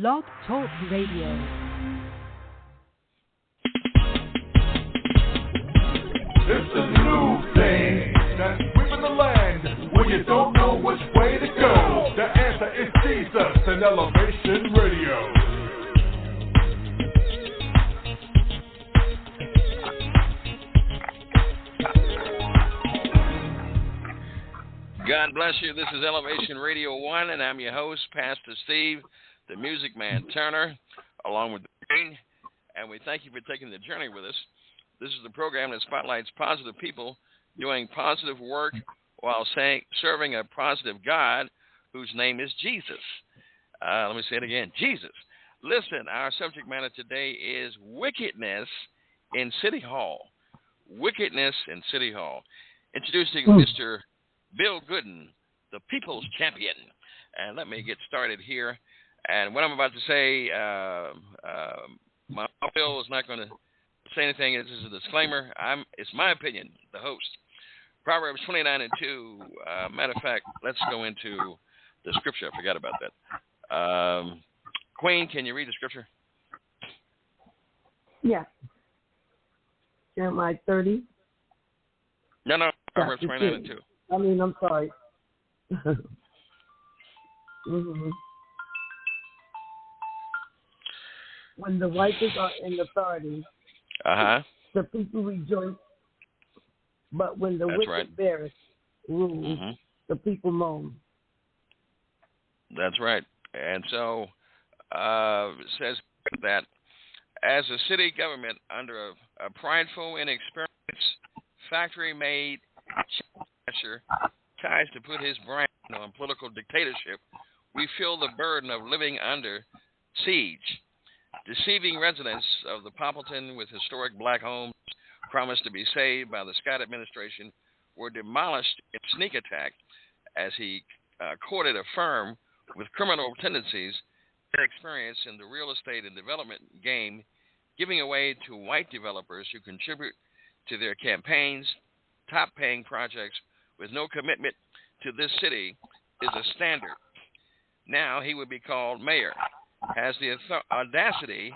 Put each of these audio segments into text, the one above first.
Blog Talk Radio. It's a new thing that's sweeping the land when you don't know which way to go. The answer is Jesus and Elevation Radio. God bless you. This is Elevation Radio 1, and I'm your host, Pastor Steve, the Music Man Turner, along with the Green. And we thank you for taking the journey with us. This is the program that spotlights positive people doing positive work while serving a positive God whose name is Jesus. Let me say it again, Jesus. Listen, our subject matter today is wickedness in City Hall. Wickedness in City Hall. Introducing Mr. Bill Goodin, the People's Champion. And let me get started here. And what I'm about to say, my Bill is not going to say anything. This is a disclaimer. It's my opinion, the host. Proverbs 29:2. Matter of fact, let's go into the scripture. I forgot about that. Queen, can you read the scripture? Yeah. Jeremiah 30. No. Proverbs 29:2. I'm sorry. When the righteous are in authority, the people rejoice. But when the wicked beareth rule, the people moan. That's right. And so it says that as a city government under a prideful, inexperienced, factory-made pressure tries to put his brand on political dictatorship, we feel the burden of living under siege. Deceiving residents of the popleton with historic black homes promised to be saved by the Scott Adminastration were demolished in a sneak attack as he courted a firm with criminal tendencies and experience in the real estate and development game, giving away to white developers who contribute to their campaigns. Top-paying projects with no commitment to this city is a standard. Now he would be called mayor. Has the audacity,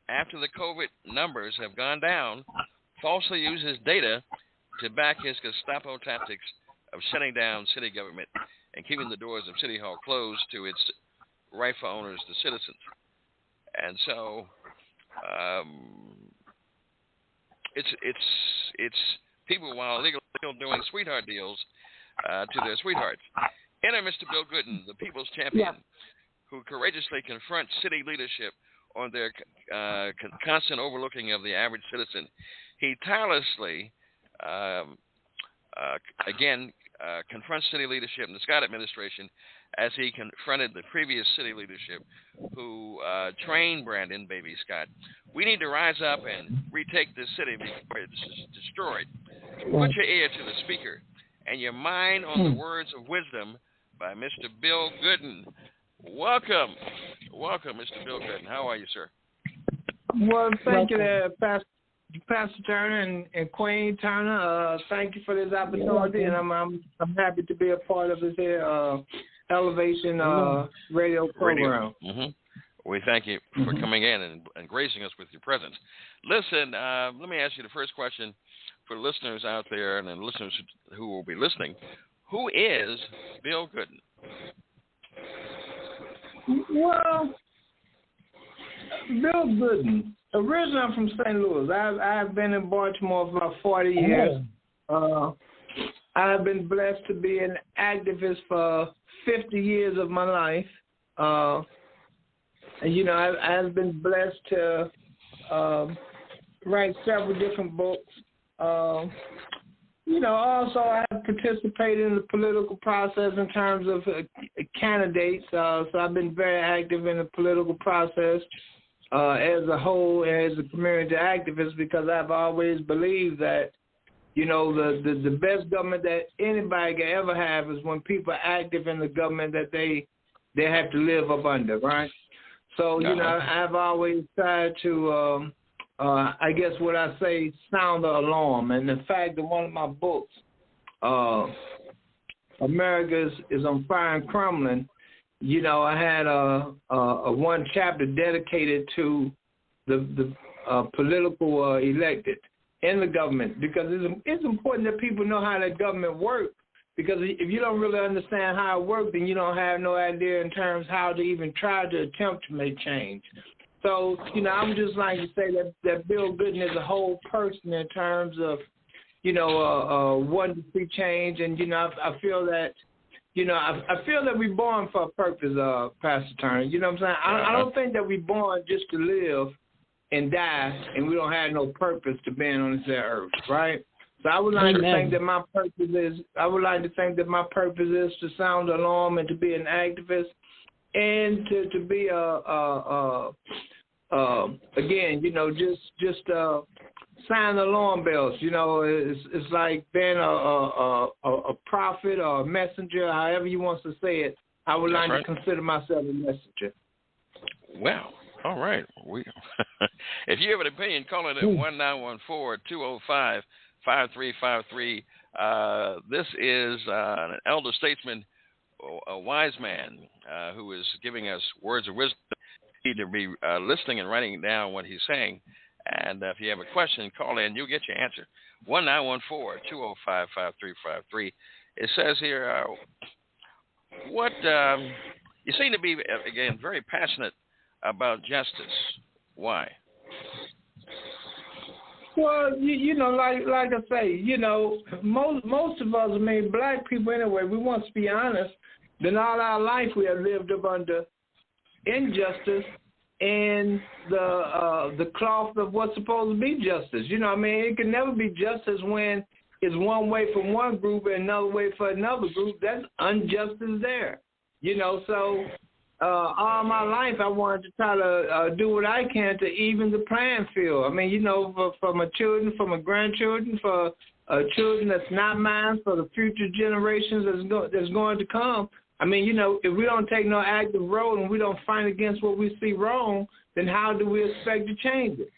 after the COVID numbers have gone down, falsely uses data to back his GESTAPO tactics of shutting down city government and keeping the doors of City Hall closed to its rightful owners, the citizens. And so it's people, while illegal doing sweetheart deals to their sweethearts. Enter Mr. Bill Goodin, the People's Champion, who courageously confronts city leadership on their constant overlooking of the average citizen. He tirelessly, confronts city leadership and the Scott Administration as he confronted the previous city leadership who trained Brandon Baby Scott. We need to rise up and retake this city before it's destroyed. Put your ear to the speaker and your mind on the words of wisdom by Mr. Bill Goodin. Welcome, Mr. Bill Goodin. How are you, sir? Well, thank you there, Pastor Turner and Queen Turner. Thank you for this opportunity, and I'm happy to be a part of this here Elevation radio program. We thank you for coming in and gracing us with your presence. Listen, let me ask you the first question for listeners out there and then listeners who will be listening. Who is Bill Goodin? Well, Bill Goodin. Originally, I'm from St. Louis. I've been in Baltimore for about 40 years. I've been blessed to be an activist for 50 years of my life. And, I've been blessed to write several different books. Also I have participated in the political process in terms of candidates. So I've been very active in the political process as a whole, as a community activist, because I've always believed that, the best government that anybody can ever have is when people are active in the government that they have to live up under, right? So, I've always tried to I guess what I say, sound the alarm. And the fact that one of my books, America is on fire and crumbling, I had a one chapter dedicated to the political elected in the government, because it's important that people know how that government works. Because if you don't really understand how it works, then you don't have no idea in terms how to even try to attempt to make change. So, I'm just like to say that Bill Goodin is a whole person in terms of, wanting to see change. And, I feel that, I feel that we're born for a purpose, Pastor Turner. You know what I'm saying? I don't think that we're born just to live and die, and we don't have no purpose to being on this earth, right? So I would like to think that my purpose is. I would like to think that my purpose is to sound the alarm and to be an activist, and to be again, just sound the alarm bells. It's like being a prophet or a messenger, however you want to say it. I would like to consider myself a messenger. Well, all right. If you have an opinion, call it at 1914-205-5353. This is an elder statesman, a wise man, who is giving us words of wisdom. You need to be listening and writing down what he's saying. And if you have a question, call in. You'll get your answer. 1914-205-5353. It says here, you seem to be, again, very passionate about justice. Why? Well, like I say, most of us, black people anyway, we want to be honest, then all our life we have lived up under injustice and the cloth of what's supposed to be justice. It can never be justice when it's one way for one group and another way for another group. That's injustice there. So all my life I wanted to try to do what I can to even the playing field. For my children, for my grandchildren, for children that's not mine, for the future generations that's going to come. If we don't take no active role and we don't fight against what we see wrong, then how do we expect to change it?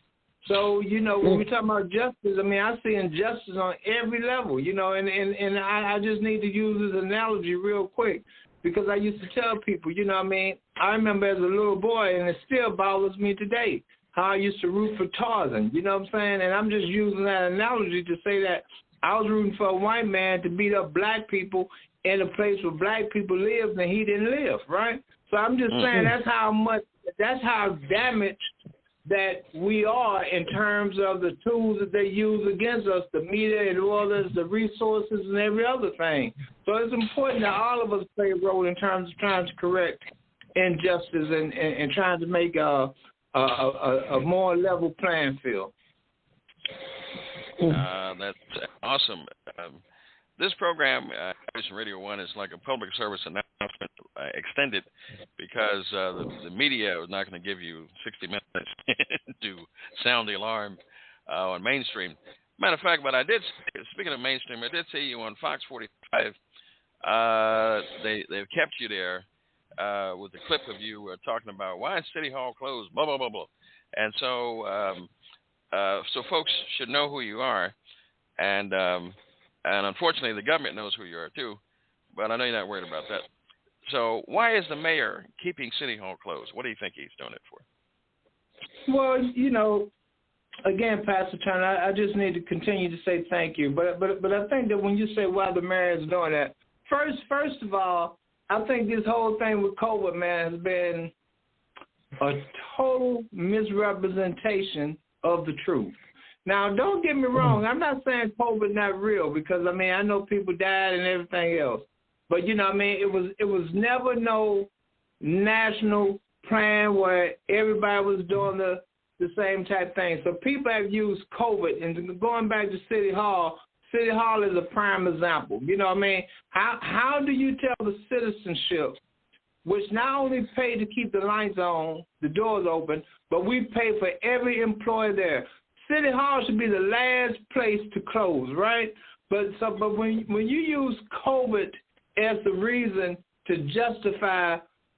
So, when we talk about justice, I see injustice on every level, and I just need to use this analogy real quick. Because I used to tell people, I remember as a little boy, and it still bothers me today, how I used to root for Tarzan, you know what I'm saying? And I'm just using that analogy to say that I was rooting for a white man to beat up black people in a place where black people lived and he didn't live, right? So I'm just saying that's how damaged that we are in terms of the tools that they use against us, the media and all this, the resources and every other thing. So it's important that all of us play a role in terms of trying to correct injustice and trying to make a more level playing field. That's awesome. This program, Radio 1, is like a public service announcement extended because the media is not going to give you 60 minutes to sound the alarm on mainstream. Matter of fact, but I did, speaking of mainstream, I did see you on Fox 45. They've kept you there with the clip of you talking about why is City Hall closed, blah, blah, blah, blah. And so folks should know who you are. And unfortunately, the government knows who you are, too. But I know you're not worried about that. So why is the mayor keeping City Hall closed? What do you think he's doing it for? Well, again, Pastor Turner, I just need to continue to say thank you. But I think that when you say why the mayor is doing that, first of all, I think this whole thing with COVID, man, has been a total misrepresentation of the truth. Now, don't get me wrong. I'm not saying COVID not real because, I know people died and everything else. But, it was never no national plan where everybody was doing the same type thing. So people have used COVID. And going back to City Hall is a prime example. How do you tell the citizenship, which not only pay to keep the lights on, the doors open, but we pay for every employee there? City Hall should be the last place to close, right? But when you use COVID as the reason to justify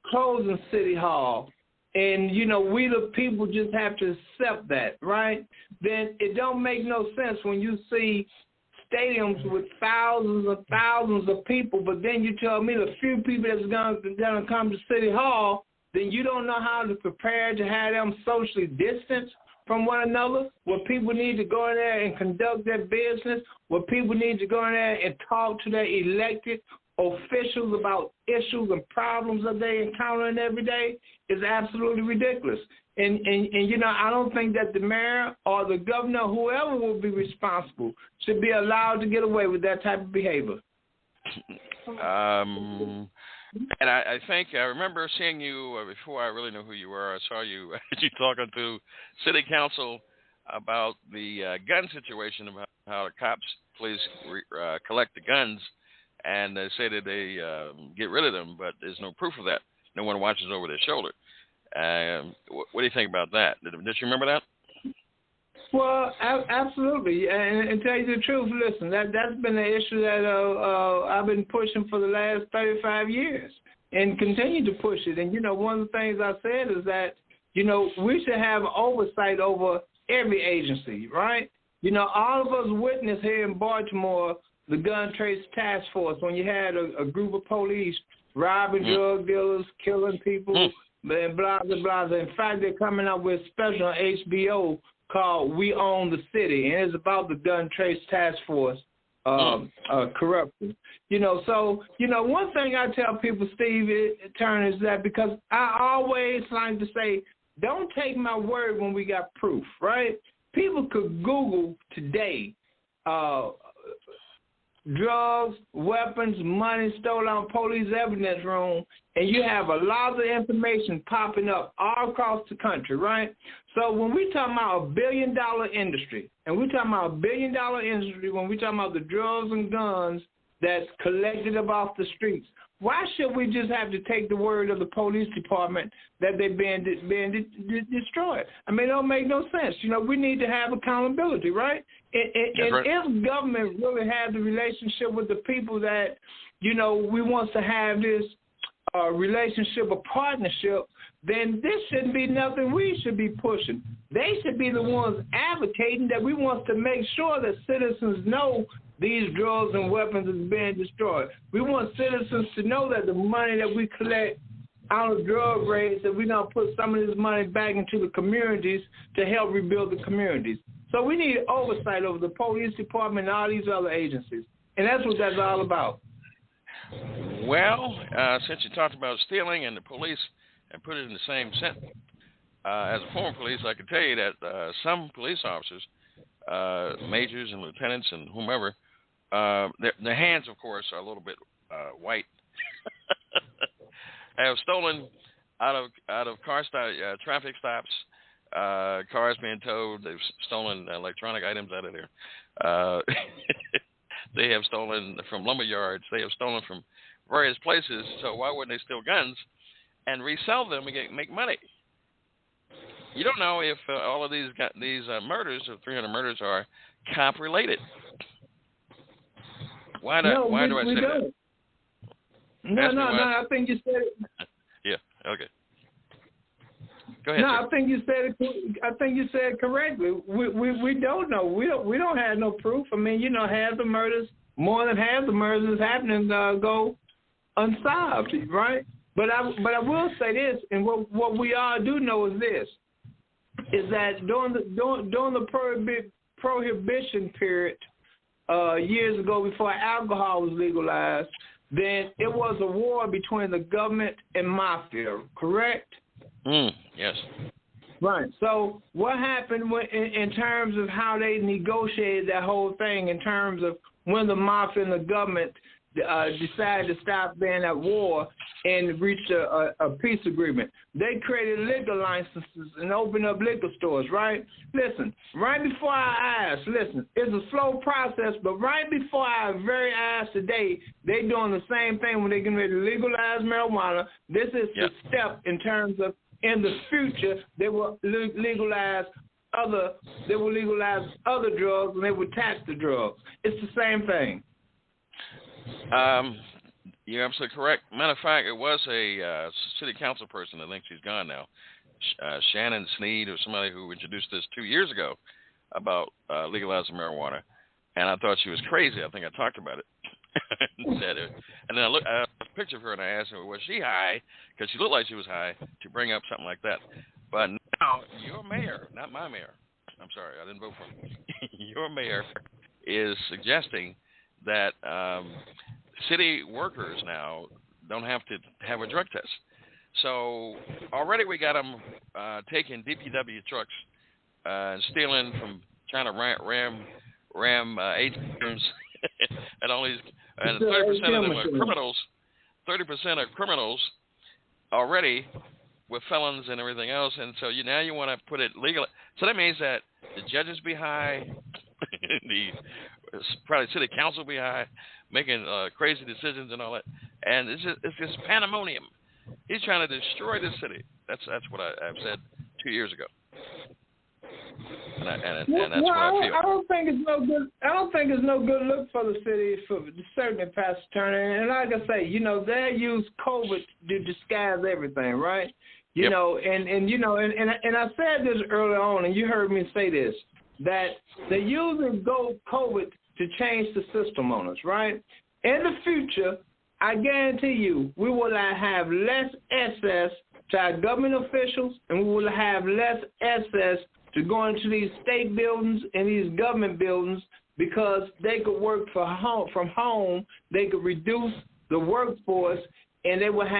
closing City Hall, and we the people just have to accept that, right? Then it don't make no sense when you see stadiums with thousands and thousands of people, but then you tell me the few people that's going to come to City Hall, then you don't know how to prepare to have them socially distanced from one another, where people need to go in there and conduct their business, where people need to go in there and talk to their elected officials about issues and problems that they encountering every day, is absolutely ridiculous. And you know, I don't think that the mayor or the governor, whoever will be responsible, should be allowed to get away with that type of behavior. And I think I remember seeing you before I really knew who you were. I saw you talking to city council about the gun situation, about how the police collect the guns, and they say that they get rid of them, but there's no proof of that. No one watches over their shoulder. What do you think about that? Did you remember that? Well, absolutely. And tell you the truth, listen, that's been an issue that I've been pushing for the last 35 years and continue to push it. And, you know, one of the things I said is that, you know, we should have oversight over every agency, right? You know, all of us witnessed here in Baltimore the gun trace task force when you had a group of police robbing drug dealers, killing people, and blah, blah, blah. In fact, they're coming up with a special on HBO called We Own the City, and it's about the gun trace task force corruption. You know, so, you know, one thing I tell people, Steve, Turner, is that because I always like to say, don't take my word when we got proof, right? People could Google today drugs, weapons, money stolen on police evidence room, and you have a lot of information popping up all across the country, right? So when we talk about $1 billion industry, and we talk about $1 billion industry when we talk about the drugs and guns that's collected up off the streets, why should we just have to take the word of the police department that they're being destroyed? I mean, it don't make no sense. You know, we need to have accountability, right? And right. If government really had the relationship with the people that, you know, we want to have this relationship or partnership, then this shouldn't be nothing we should be pushing. They should be the ones advocating that we want to make sure that citizens know these drugs and weapons is being destroyed. We want citizens to know that the money that we collect out of drug raids, that we're going to put some of this money back into the communities to help rebuild the communities. So we need oversight over the police department and all these other agencies. And that's what that's all about. Well, since you talked about stealing and the police and put it in the same sentence, as a former police, I can tell you that some police officers, majors and lieutenants and whomever, their hands, of course, are a little bit white. Have stolen out of traffic stops, cars being towed. They've stolen electronic items out of there. They have stolen from lumber yards. They have stolen from various places. So why wouldn't they steal guns and resell them and make money? You don't know if all of these murders, of 300 murders, are cop related. Why do I say that? No. I think you said it. Yeah. Okay. Go ahead. No, sir. I think you said it. I think you said it correctly. We don't know. We don't have no proof. I mean, you know, more than half the murders happening go unsolved, right? But I will say this, and what we all do know is this. Is that during the prohibition period years ago, before alcohol was legalized, then it was a war between the government and mafia, correct? Yes. Right. So what happened in terms of how they negotiated that whole thing, in terms of when the mafia and the government decided to stop being at war and reached a peace agreement? They created liquor licenses and opened up liquor stores, right? Listen, right before our eyes, it's a slow process, but right before our very eyes today, they're doing the same thing when they're getting ready to legalize marijuana. This is the step in terms of, in the future, they will legalize other drugs, and they will tax the drugs. It's the same thing. You're absolutely correct. Matter of fact, it was a city council person, I think she's gone now, Shannon Sneed, or somebody who introduced this 2 years ago about legalizing marijuana. and I thought she was crazy. I think I talked about it. And then I looked at a picture of her, and I asked her, was she high? Because she looked like she was high to bring up something like that. But now your mayor, not my mayor, I'm sorry, I didn't vote for him. Your mayor is suggesting that city workers now don't have to have a drug test. So already we got them taking DPW trucks and stealing from trying to ram ATMs and all these, and 30% of them are criminals. 30% are criminals already with felons and everything else, and so now you want to put it legal. So that means that the judges be high, the probably city council be high, making crazy decisions and all that, and it's just pandemonium. He's trying to destroy the city. That's what I've said 2 years ago. And that's what I feel. I don't think it's no good. I don't think it's no good look for the city, for certainly Pastor Turner. And like I say, they use COVID to disguise everything, right? You know, and I said this early on, and you heard me say this, that they're using COVID to change the system on us, right? In the future, I guarantee you, we will have less access to our government officials, and we will have less access to go into these state buildings and these government buildings, because they could work from home. They could reduce the workforce, and they wouldn't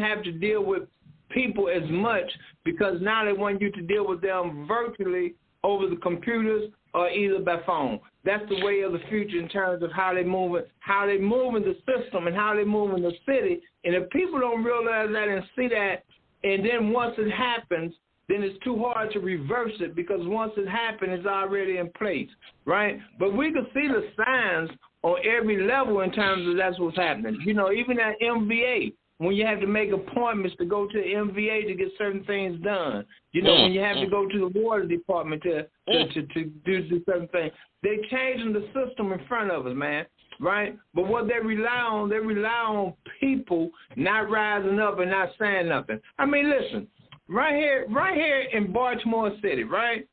have to deal with people as much, because now they want you to deal with them virtually over the computers or either by phone. That's the way of the future in terms of how they move in the system and how they move in the city. And if people don't realize that and see that, and then once it happens, then it's too hard to reverse it, because once it happens, it's already in place, right? But we can see the signs on every level in terms of that's what's happening. Even at MVA, when you have to make appointments to go to the MVA to get certain things done, when you have to go to the water department to do certain things, they're changing the system in front of us, man, right? But what they rely on people not rising up and not saying nothing. I mean, listen. Right here in Baltimore City, right?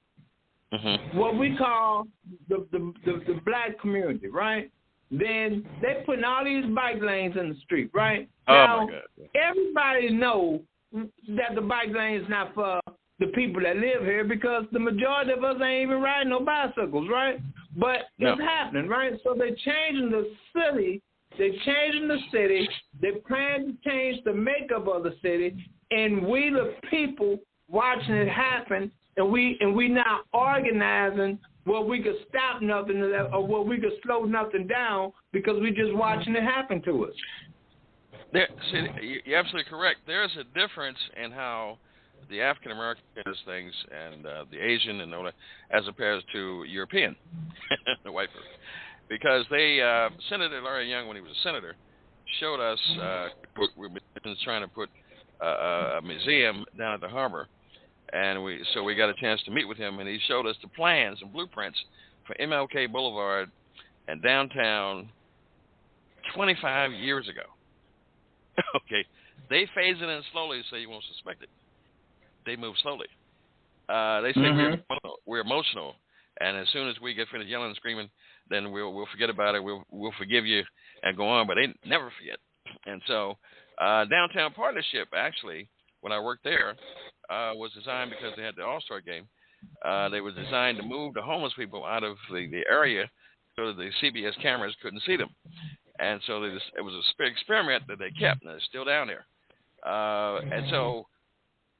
Mm-hmm. What we call the black community, right? Then they putting all these bike lanes in the street, right? Now, my God. Everybody knows that the bike lane is not for the people that live here, because the majority of us ain't even riding no bicycles, right? But it's happening, right? So they're changing the city. They plan to change the makeup of the city. And we, the people, watching it happen, and we now organizing where we could stop nothing or where we could slow nothing down, because we're just watching it happen to us. You're absolutely correct. There's a difference in how the African American does things and the Asian and all that, as opposed to European, the white person, because Senator Larry Young, when he was a senator, showed us we've been trying to put a museum down at the harbor, and we got a chance to meet with him, and he showed us the plans and blueprints for MLK Boulevard and downtown 25 years ago. Okay, they phase it in slowly so you won't suspect it. They move slowly. They say we're emotional, and as soon as we get finished yelling and screaming, then we'll forget about it. We'll forgive you and go on, but they never forget. And so Downtown Partnership, actually, when I worked there, was designed because they had the All-Star game. They were designed to move the homeless people out of the area so that the CBS cameras couldn't see them. And so it was a experiment that they kept, and it's still down there. And so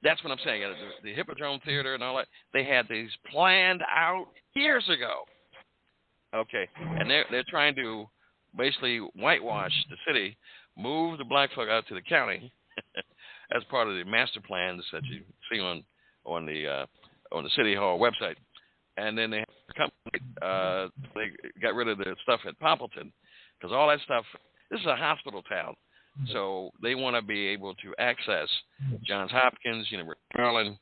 that's what I'm saying. The Hippodrome Theater and all that, they had these planned out years ago. Okay, and they're trying to basically whitewash the city, move the black folk out to the county as part of the master plans that you see on the City Hall website. And then they got rid of the stuff at Popleton, because all that stuff, this is a hospital town, so they want to be able to access Johns Hopkins, University of Maryland,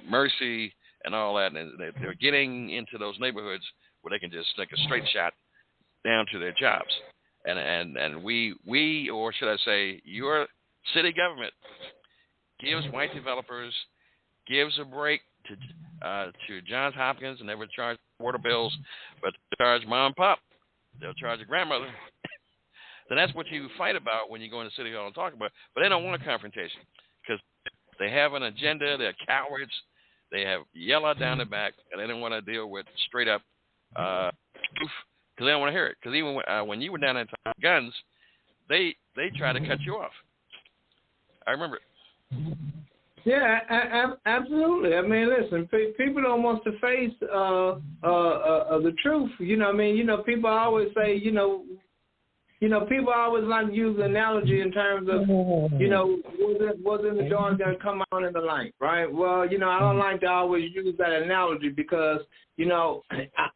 Mercy, and all that, and they're getting into those neighborhoods where they can just take a straight shot down to their jobs. And we, or should I say, your city government gives white developers, gives a break to Johns Hopkins, and never charge water bills, but they'll charge mom and pop. They'll charge your grandmother. Then that's what you fight about when you go into City Hall and talk about it. But they don't want a confrontation because they have an agenda. They're cowards. They have yellow down the back, and they don't want to deal with straight up truth because they don't want to hear it. Because even when you were down there talking guns, they tried to cut you off. I remember it. Yeah, absolutely. I mean, listen, people don't want to face the truth. You know what I mean? You know, people always say, you know, people always like to use the analogy in terms of, you know, was in the dark going to come out in the light, right? Well, you know, I don't like to always use that analogy because, you know,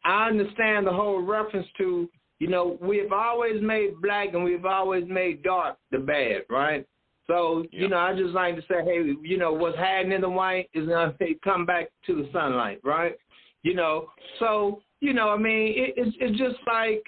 I understand the whole reference to, you know, we've always made black and we've always made dark the bad, right? So, you know, I just like to say, hey, you know, what's hiding in the white is going to come back to the sunlight, right? You know, so, you know, I mean, it's just like,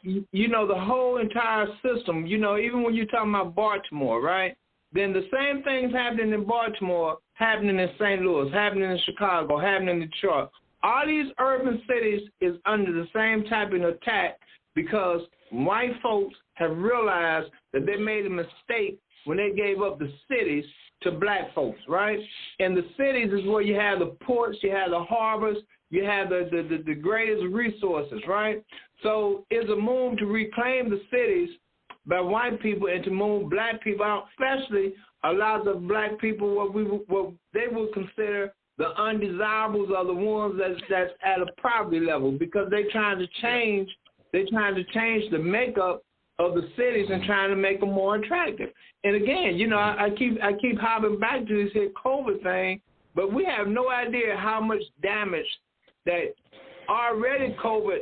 you know, the whole entire system, you know, even when you're talking about Baltimore, right? Then the same things happening in Baltimore, happening in St. Louis, happening in Chicago, happening in Detroit. All these urban cities is under the same type of attack because white folks have realized that they made a mistake when they gave up the cities to black folks, right? And the cities is where you have the ports, you have the harbors, you have the greatest resources, right? So it's a move to reclaim the cities by white people and to move black people out, especially a lot of black people what they would consider the undesirables are the ones that's at a poverty level because they're trying to change the makeup of the cities and trying to make them more attractive. And again, you know, I keep hopping back to this here COVID thing, but we have no idea how much damage that already COVID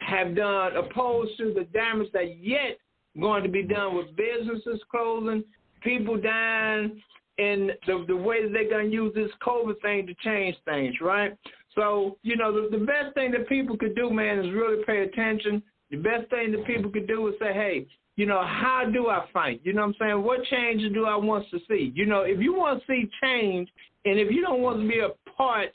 have done opposed to the damage that yet going to be done with businesses closing, people dying, and the way that they're going to use this COVID thing to change things, right? So, you know, the best thing that people could do, man, is really pay attention. The best thing that people could do is say, hey, you know, how do I fight? You know what I'm saying? What changes do I want to see? You know, if you want to see change and if you don't want to be a part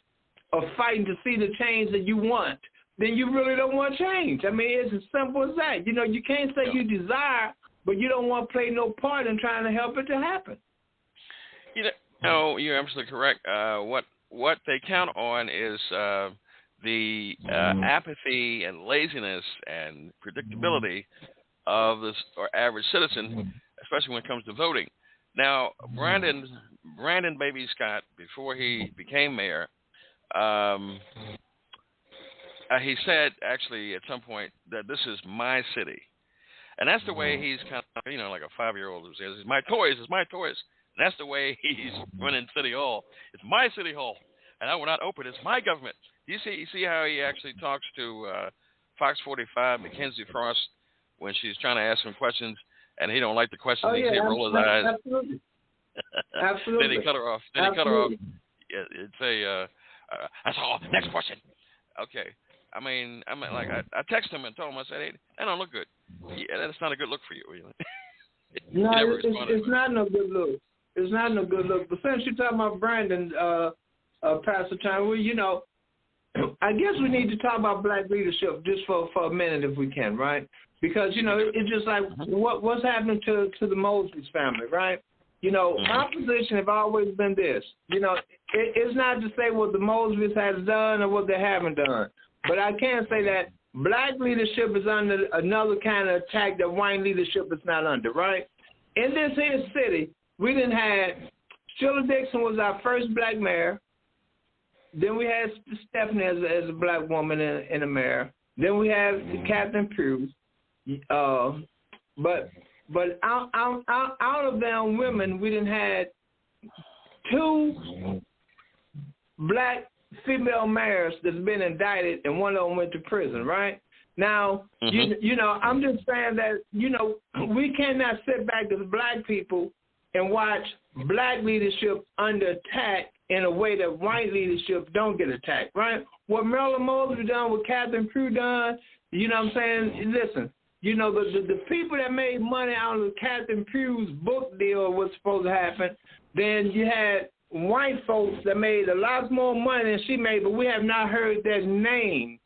of fighting to see the change that you want, then you really don't want change. I mean, it's as simple as that. You know, you can't say you desire, but you don't want to play no part in trying to help it to happen. You know, you're absolutely correct. What they count on is the apathy and laziness and predictability of this or average citizen, especially when it comes to voting. Now, Brandon Baby Scott, before he became mayor, he said actually at some point that this is my city. And that's the way he's kind of, you know, like a 5-year-old who says, it's my toys. And that's the way he's running City Hall. It's my City Hall. And I will not open it. It's my government. You see how he actually talks to Fox 45, Mackenzie Frost, when she's trying to ask him questions, and he don't like the questions. Oh, yeah, he roll his eyes. Absolutely. Absolutely. Then he cut her off. It'd say, that's all. Next question. Okay. I mean, like I texted him and told him, I said, hey, that don't look good. Yeah, that's not a good look for you. No, it's not no good look. It's not no good look. But since you're talking about Brandon, Pastor Time, well, you know, I guess we need to talk about black leadership just for a minute if we can, right? Because, you know, it's just like what's happening to the Mosby's family, right? You know, my position have always been this. You know, it's not to say what the Mosby's has done or what they haven't done. But I can say that black leadership is under another kind of attack that white leadership is not under, right? In this here city, we didn't have Sheila Dixon was our first black mayor. Then we had Stephanie as a black woman in the mayor. Then we have Captain Pugh. But out of them women, we didn't have 2 black female mayors that's been indicted, and one of them went to prison, right? Now, you know, I'm just saying that, you know, we cannot sit back as black people and watch black leadership under attack in a way that white leadership don't get attacked, right? What Marilyn Mosby done, what Catherine Pugh done, you know what I'm saying? Listen, you know, the people that made money out of Catherine Pugh's book deal was supposed to happen. Then you had white folks that made a lot more money than she made, but we have not heard their name.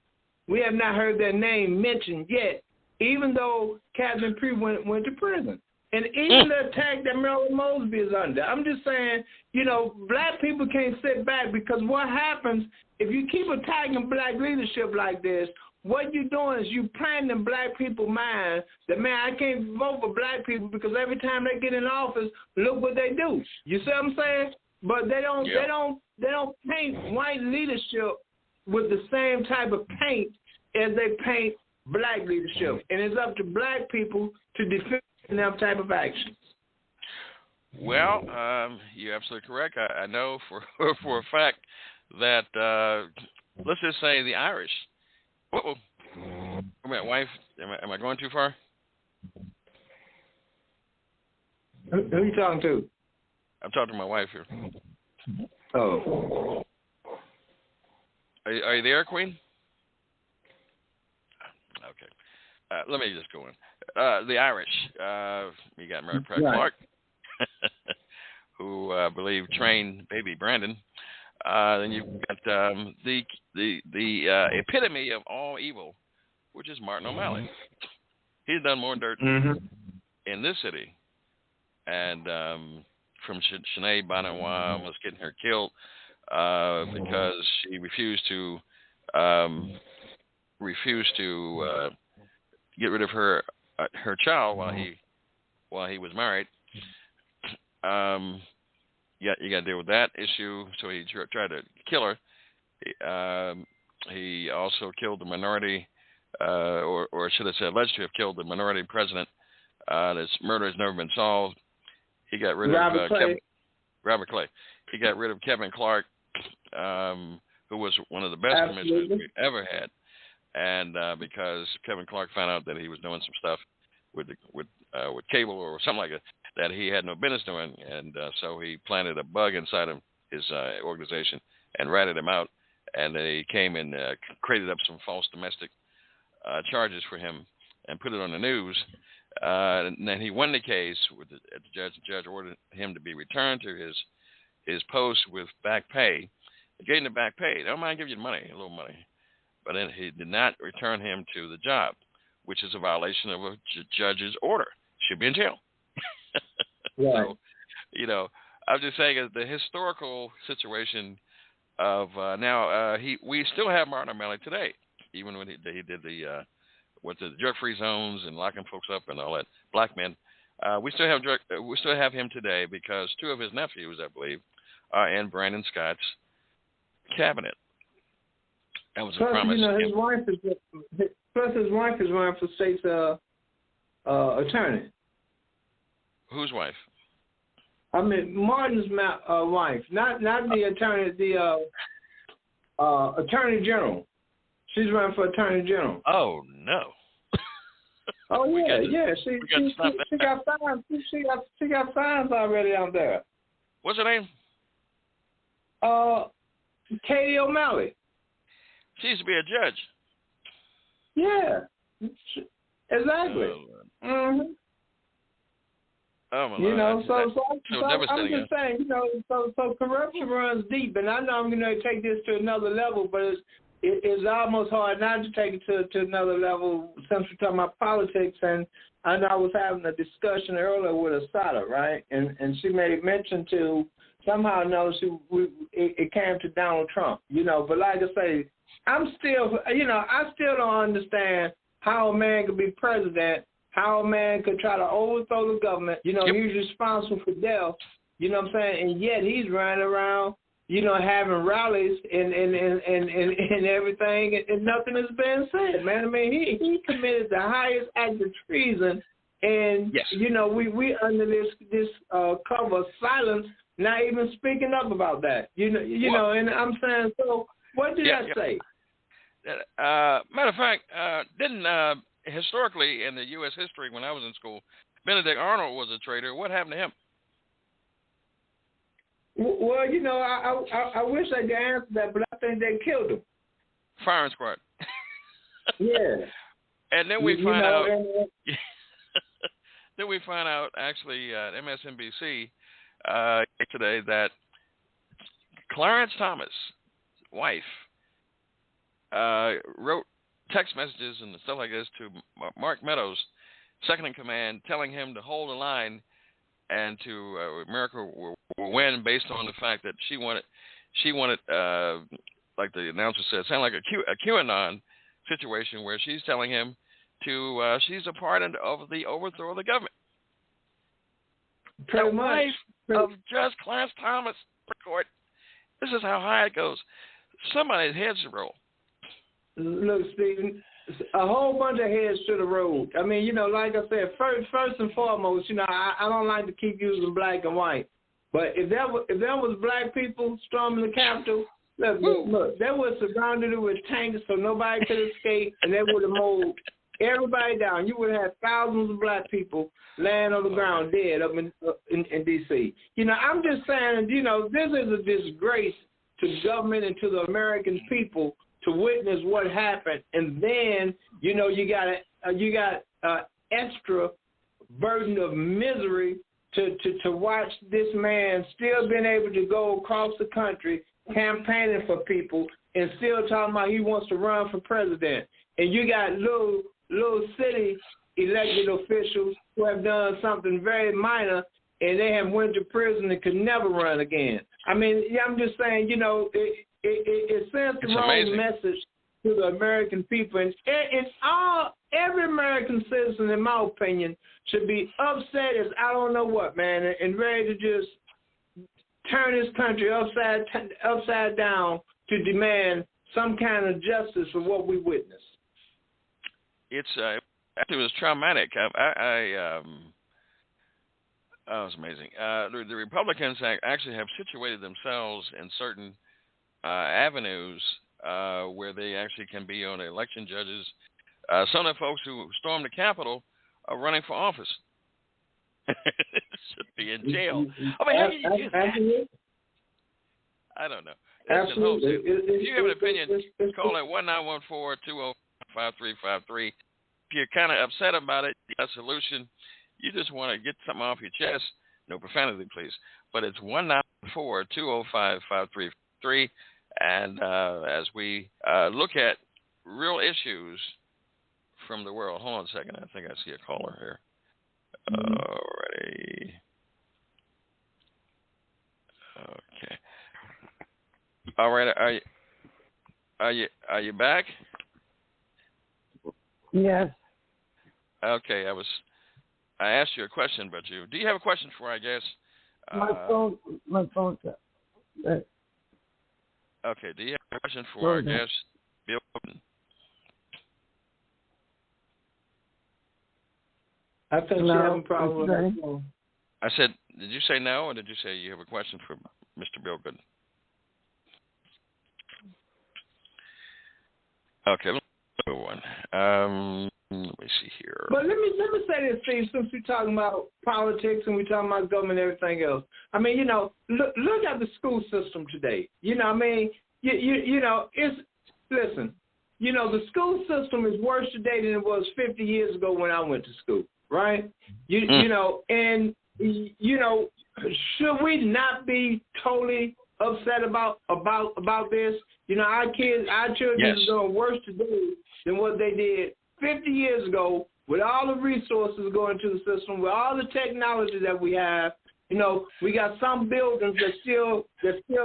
We have not heard their name mentioned yet, even though Catherine Prue went to prison. And even the attack that Marilyn Mosby is under. I'm just saying, you know, black people can't sit back, because what happens if you keep attacking black leadership like this, what you're doing is you planting in black people's mind that, man, I can't vote for black people because every time they get in office, look what they do. You see what I'm saying? But they don't paint white leadership with the same type of paint as they paint black leadership. And it's up to black people to defend them type of actions. Well, you're absolutely correct. I know for a fact that, let's just say the Irish. Uh-oh. My wife, am I going too far? Who are you talking to? I'm talking to my wife here. Oh. Are you there, Queen? Okay. Let me just go in. The Irish. You got Mary Pratt Clark, who I believe trained baby Brandon. Then you've got the epitome of all evil, which is Martin O'Malley. He's done more dirt in this city, and from Sinead Bonanois almost getting her killed because she refused to get rid of her child while he was married. You got to deal with that issue. So he tried to kill her. He also killed the minority, or should I say, alleged to have killed the minority president. This murder has never been solved. He got rid of Robert Clay. He got rid of Kevin Clark, who was one of the best commissioners we ever had. And because Kevin Clark found out that he was doing some stuff with cable or something like that he had no business doing, and so he planted a bug inside of his organization and ratted him out. And they came and created up some false domestic charges for him and put it on the news. And then he won the case with the judge. The judge ordered him to be returned to his post with back pay. They gave him the back pay. They don't mind giving you money, a little money. But then he did not return him to the job, which is a violation of a judge's order. Should be in jail. Right. So, you know, I'm just saying the historical situation of we still have Martin O'Malley today, even when he did the drug-free zones and locking folks up and all that, black men. We still have him today because two of his nephews, I believe, are in Brandon Scott's cabinet. That was a promise. You know, his wife is running for state's attorney. Whose wife? I mean, Martin's wife, not the attorney, the attorney general. She's running for attorney general. Oh no. Oh yeah. She got signs. She got signs already out there. What's her name? Katie O'Malley. She used to be a judge. Yeah, exactly. Oh my you know, Lord. so I'm just saying, you know, so corruption runs deep, and I know I'm going to take this to another level, but it's almost hard not to take it to another level since we're talking about politics. And I know I was having a discussion earlier with Asada, right? And she made mention to somehow it came to Donald Trump, you know. But like I say, I still don't understand how a man could be president, how a man could try to overthrow the government. You know, he's responsible for death. You know what I'm saying? And yet he's running around, you know, having rallies and everything, and nothing has been said, man. I mean, he committed the highest act of treason, and you know, we under this cover of silence, not even speaking up about that. You know, and I'm saying, so what did I say? Matter of fact, didn't historically in the U.S. history when I was in school, Benedict Arnold was a traitor. What happened to him? Well, you know, I wish I could answer that, but I think they killed him. Firing squad. Yeah. And then we find out. Then we find out actually at MSNBC today that Clarence Thomas' wife wrote text messages and stuff like this to Mark Meadows, second in command, telling him to hold the line and to America will win, based on the fact that she wanted, like the announcer said, sound like a QAnon situation where she's telling him to she's a part of the overthrow of the government. Pretty the much. Wife of Judge Clarence Thomas Court. This is how high it goes. Somebody's heads should roll. Look, Stephen, a whole bunch of heads should have rolled. I mean, like I said, first and foremost, I don't like to keep using black and white. But if there was black people storming the Capitol, look, they were surrounded with tanks so nobody could escape, and they would have mowed everybody down. You would have thousands of black people laying on the ground dead up in D.C. I'm just saying, this is a disgrace to the government and to the American people to witness what happened, and then you got extra burden of misery to watch this man still being able to go across the country campaigning for people and still talking about he wants to run for president. And you got little city elected officials who have done something very minor and they have went to prison and could never run again. I mean, I'm just saying, it sends the wrong message to the American people. And every American citizen, in my opinion, should be upset as I don't know what, man, and ready to just turn this country upside down to demand some kind of justice for what we witnessed. It was traumatic. It was amazing. The Republicans actually have situated themselves in certain avenues where they actually can be on election judges. Some of the folks who stormed the Capitol are running for office. Should be in jail. I mean, how can you do that? I don't know. Absolutely. If you have an opinion, call it 1914-205-5353. If you're kind of upset about it, you got a solution. You just want to get something off your chest. No profanity, please. But it's 1914-205-5353. And as we look at real issues from the world. Hold on a second. I think I see a caller here. Alrighty. Okay. All right. Are you back? Yes. Okay. I asked you a question, but do you have a question for I guess? My phone's up. Okay. Do you have a question for our guest, Bill Goodin? I think you have a problem with that phone. I said, did you say no, or did you say you have a question for Mr. Bill Goodin? Okay, let's move on. Let me see here. But let me say this, Steve, since we're talking about politics and we're talking about government and everything else. I mean, look at the school system today. Listen, the school system is worse today than it was 50 years ago when I went to school, right? Should we not be totally upset about this? Our children yes. are doing worse today than what they did 50 years ago, with all the resources going to the system, with all the technology that we have. We got some buildings that still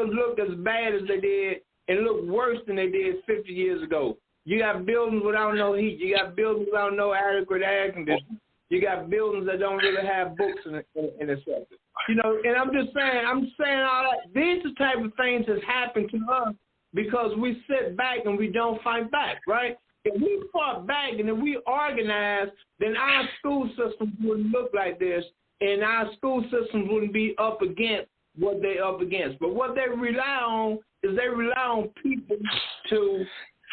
look as bad as they did and look worse than they did 50 years ago. You got buildings without no heat. You got buildings without no adequate air conditioning. You got buildings that don't really have books in the sector. And I'm saying all that. These are the type of things that happen to us because we sit back and we don't fight back, right? If we fought back and if we organized, then our school systems wouldn't look like this, and our school systems wouldn't be up against what they're up against. But what they rely on is people to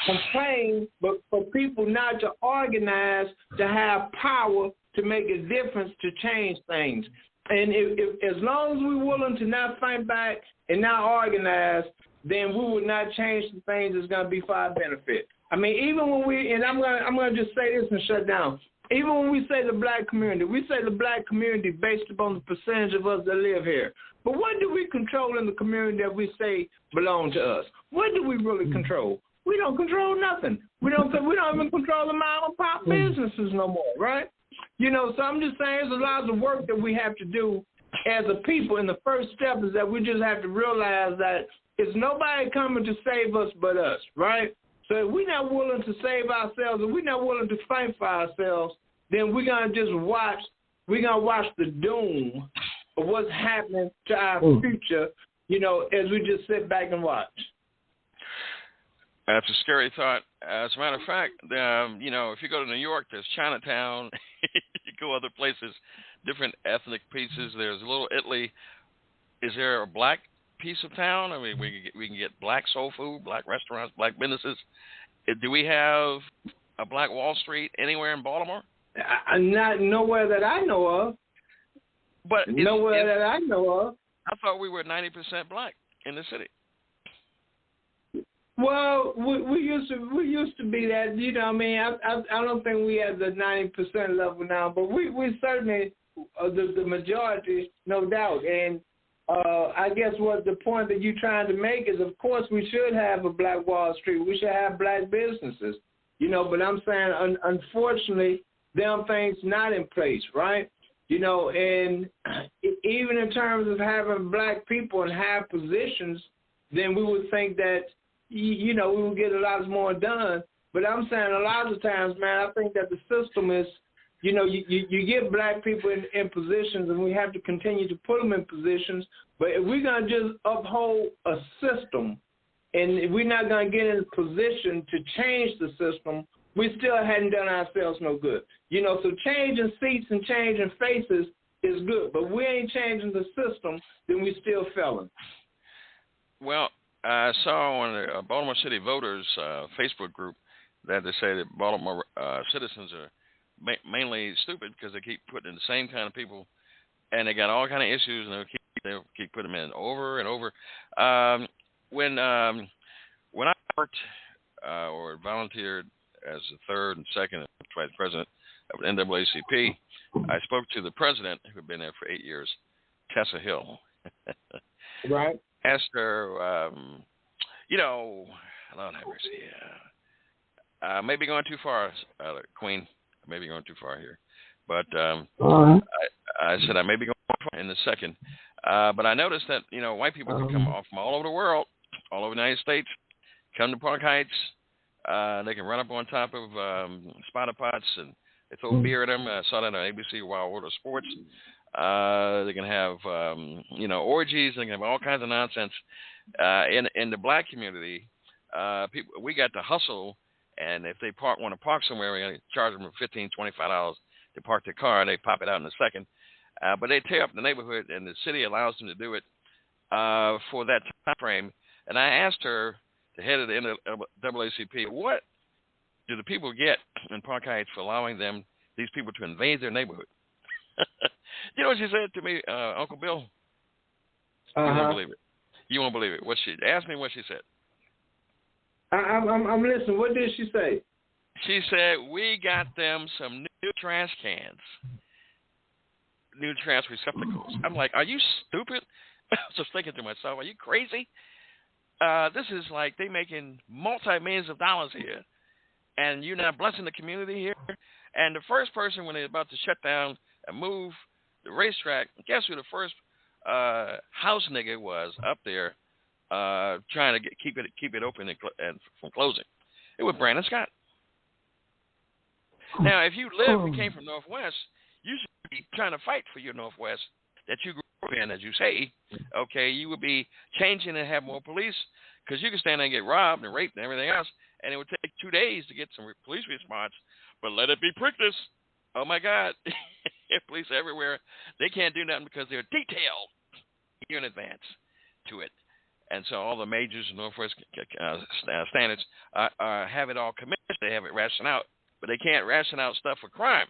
complain, but for people not to organize, to have power, to make a difference, to change things. And if as long as we're willing to not fight back and not organize, then we would not change the things that's going to be for our benefit. I mean, even when I'm going to just say this and shut down. Even when we say the black community, we say the black community based upon the percentage of us that live here. But what do we control in the community that we say belong to us? What do we really control? We don't control nothing. We don't even control the mom and pop businesses no more, right? You know, so I'm just saying there's a lot of work that we have to do as a people. And the first step is that we just have to realize that it's nobody coming to save us but us, right? So if we're not willing to save ourselves, if we're not willing to fight for ourselves, then we're going to just watch the doom of what's happening to our future, you know, as we just sit back and watch. That's a scary thought. As a matter of fact, you know, if you go to New York, there's Chinatown. You go other places, different ethnic pieces. There's Little Italy. Is there a black piece of town? I mean, we can get black soul food, black restaurants, black businesses. Do we have a black Wall Street anywhere in Baltimore? Not nowhere that I know of. But nowhere that I know of. I thought we were 90% black in the city. Well, we used to be that. You know, I mean, I don't think we have the 90% level now, but we certainly the majority, no doubt. And I guess what the point that you're trying to make is, of course, we should have a black Wall Street. We should have black businesses. You know, but I'm saying, unfortunately, them things not in place, right? You know, and even in terms of having black people in high positions, then we would think that, you know, we will get a lot more done. But I'm saying a lot of times, man, I think that the system is, you know, you get black people in positions, and we have to continue to put them in positions. But if we're going to just uphold a system, and if we're not going to get in a position to change the system, we still hadn't done ourselves no good. You know, so changing seats and changing faces is good. But we ain't changing the system, then we still failing. Well, I saw on the Baltimore City Voters Facebook group that they say that Baltimore citizens are mainly stupid because they keep putting in the same kind of people, and they got all kind of issues, and they'll keep putting them in over and over. When I worked or volunteered as the third and second vice president of NAACP, I spoke to the president, who had been there for 8 years, Tessa Hill. Right. Asked her, you know, Lord have mercy, maybe going too far, Queen, maybe going too far here. But I said I may be going too far in the second. But I noticed that, you know, white people can come off from all over the world, all over the United States, come to Park Heights. They can run up on top of spotter pots, and they throw beer at them. I saw that on ABC Wild World of Sports. They can have, you know, orgies. They can have all kinds of nonsense. In the black community, people, we got to hustle, and if they want to park somewhere, we got to charge them $15, $25 to park their car. They pop it out in a second. But they tear up the neighborhood, and the city allows them to do it for that time frame. And I asked her, the head of the NAACP, what do the people get in Park Heights for allowing these people to invade their neighborhood? You know what she said to me, Uncle Bill? You won't believe it. You won't believe it. Ask me what she said. I'm listening. What did she say? She said, we got them some new trash cans, new trash receptacles. I'm like, are you stupid? I was just thinking to myself, are you crazy? This is like they making multi-millions of dollars here, and you're not blessing the community here. And the first person, when they're about to shut down and move the racetrack, guess who the first house nigga was up there trying to keep it open and from closing? It was Brandon Scott. Now, if you came from Northwest, you should be trying to fight for your Northwest that you grew up in, as you say. Okay, you would be changing and have more police, because you can stand there and get robbed and raped and everything else, and it would take 2 days to get some police response. But let it be Preakness. Oh, my God. Police everywhere. They can't do nothing because they're detailed a year in advance to it. And so all the majors in Northwest standards have it all committed. They have it rationed out. But they can't ration out stuff for crime.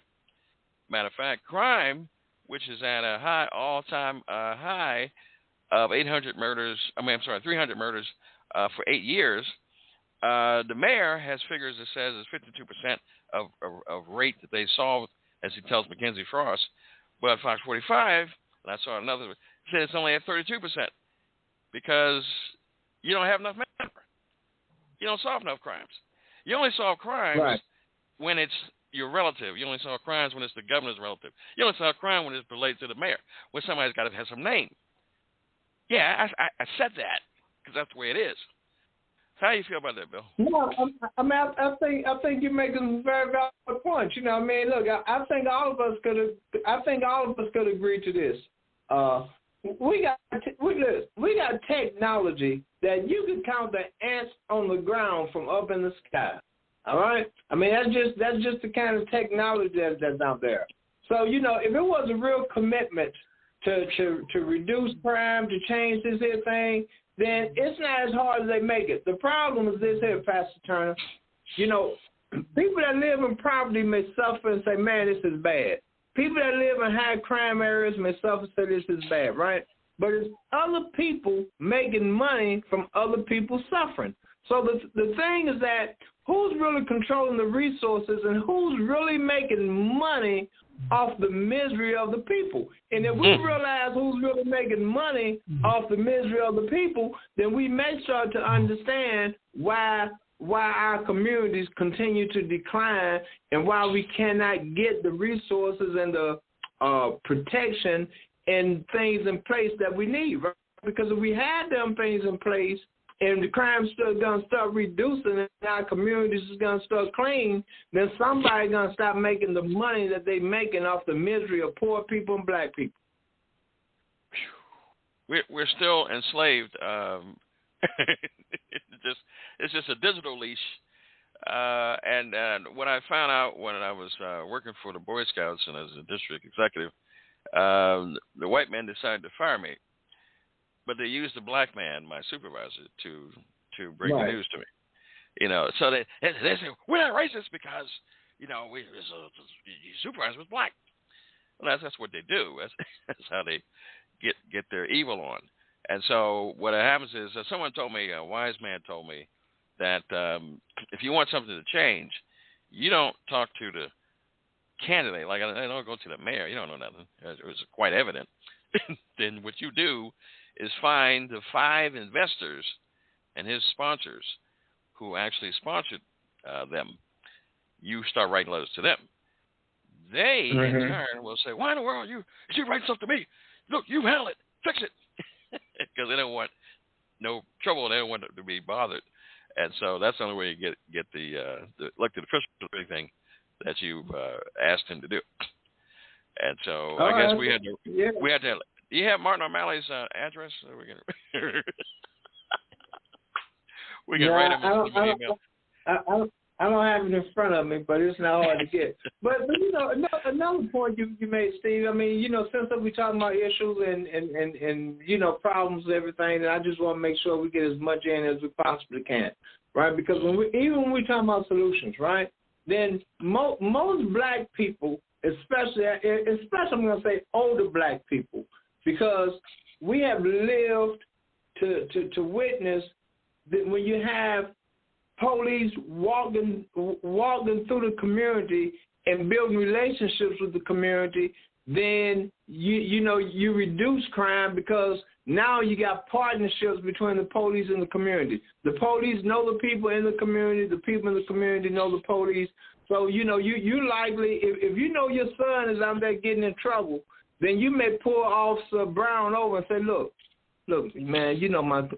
Matter of fact, crime, which is at a all-time high of 300 murders for 8 years, the mayor has figures that says it's 52% of rate that they solved, as he tells Mackenzie Frost. But Fox 45, and I saw another, said it's only at 32% because you don't have enough manpower. You don't solve enough crimes. You only solve crimes when it's your relative. You only solve crimes when it's the governor's relative. You only solve crime when it's related to the mayor, when somebody's got to have some name. Yeah, I said that because that's the way it is. How do you feel about that, Bill? No, I think you're making some very valid points. You know, I mean, look, I think all of us could agree to this. We got technology that you can count the ants on the ground from up in the sky. All right, I mean that's just the kind of technology that's out there. So if it was a real commitment to reduce crime, to change this here thing, then it's not as hard as they make it. The problem is this here, Pastor Turner. People that live in poverty may suffer and say, man, this is bad. People that live in high crime areas may suffer and say this is bad, right? But it's other people making money from other people suffering. So the thing is that who's really controlling the resources and who's really making money off the misery of the people? And if we realize who's really making money off the misery of the people, then we may start to understand why our communities continue to decline and why we cannot get the resources and the protection and things in place that we need, right? Because if we had them things in place and the crime's still going to start reducing and our communities is going to start clean, then somebody's going to stop making the money that they're making off the misery of poor people and black people. We're still enslaved. It's just a digital leash. And what I found out when I was working for the Boy Scouts and as a district executive, the white men decided to fire me. But they used the black man, my supervisor, to bring the news to me. So they say, we're not racist because, your supervisor was black. Well, that's what they do. That's how they get their evil on. And so what happens is someone told me, a wise man told me, that if you want something to change, you don't talk to the candidate. Like, I don't go to the mayor. You don't know nothing. It was quite evident. Then what you do is find the 5 investors and his sponsors who actually sponsored them. You start writing letters to them. They, in turn, will say, why in the world you write stuff to me? Look, you handle it. Fix it. Because they don't want no trouble. They don't want to be bothered. And so that's the only way you get the elected official thing that you've asked him to do. And so I guess we had to. Do you have Martin O'Malley's address? We can write him an email. I don't have it in front of me, but it's not hard to get. But another point you made, Steve. I mean, since we're talking about issues and problems and everything, I just want to make sure we get as much in as we possibly can, right? Because when we talk about solutions, right? Then most black people, especially I'm going to say older black people, because we have lived to witness that when you have police walking through the community and building relationships with the community, then you reduce crime because now you got partnerships between the police and the community. The police know the people in the community. The people in the community know the police. So you likely, if you know your son is out there getting in trouble, then you may pull Officer Brown over and say, look, man,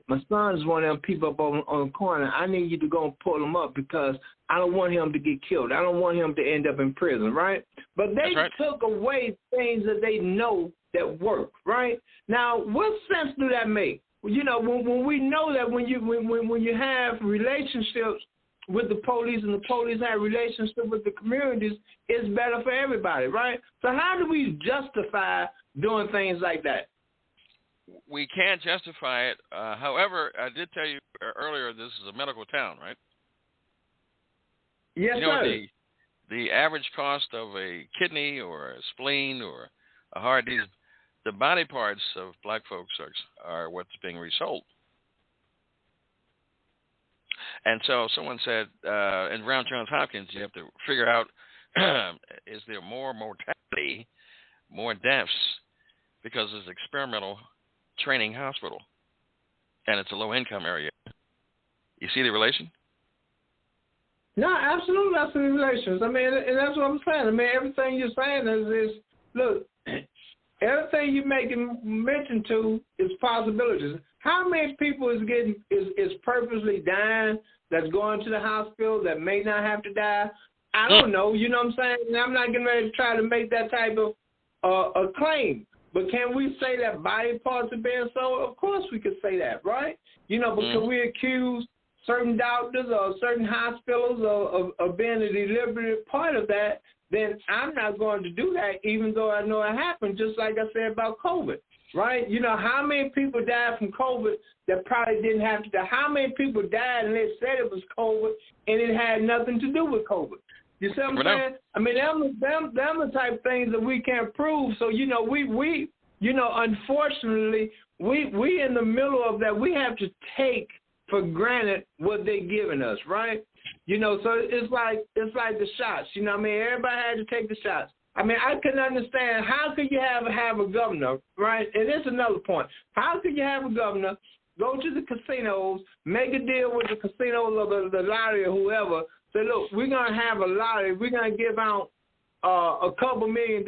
my son is one of them people up on the corner. I need you to go and pull him up because I don't want him to get killed. I don't want him to end up in prison, right? But they took away things that they know that work, right? Now, what sense do that make? When we know that when you have relationships with the police and the police have relationships with the communities, it's better for everybody, right? So how do we justify doing things like that? We can't justify it. However, I did tell you earlier this is a medical town, right? Yes, sir. The average cost of a kidney or a spleen or a heart, the body parts of black folks are what's being resold. And so someone said in Brown Johns Hopkins, you have to figure out is there more mortality, more deaths, because it's experimental training hospital, and it's a low-income area. You see the relation? No, absolutely, that's the relations. I mean, and that's what I'm saying. I mean, everything you're saying is look, everything you're making mention to is possibilities. How many people is purposely dying that's going to the hospital that may not have to die? I don't know. You know what I'm saying? And I'm not getting ready to try to make that type of a claim. But can we say that body parts are being sold? Of course we could say that, right? You know, but can we accuse certain doctors or certain hospitals of being a deliberate part of that? Then I'm not going to do that, even though I know it happened, just like I said about COVID, right? You know, how many people died from COVID that probably didn't have to die? How many people died and they said it was COVID and it had nothing to do with COVID? You see what I'm saying? I mean, them the type of things that we can't prove. So, you know, we you know, unfortunately, we in the middle of that. We have to take for granted what they're giving us, right? You know, so it's like the shots. You know what I mean? Everybody had to take the shots. I mean, I couldn't understand, how could you have a governor, right? And it's another point. How could you have a governor go to the casinos, make a deal with the casinos or the lottery or whoever, say, look, we're going to have a lottery. We're going to give out a couple $1 million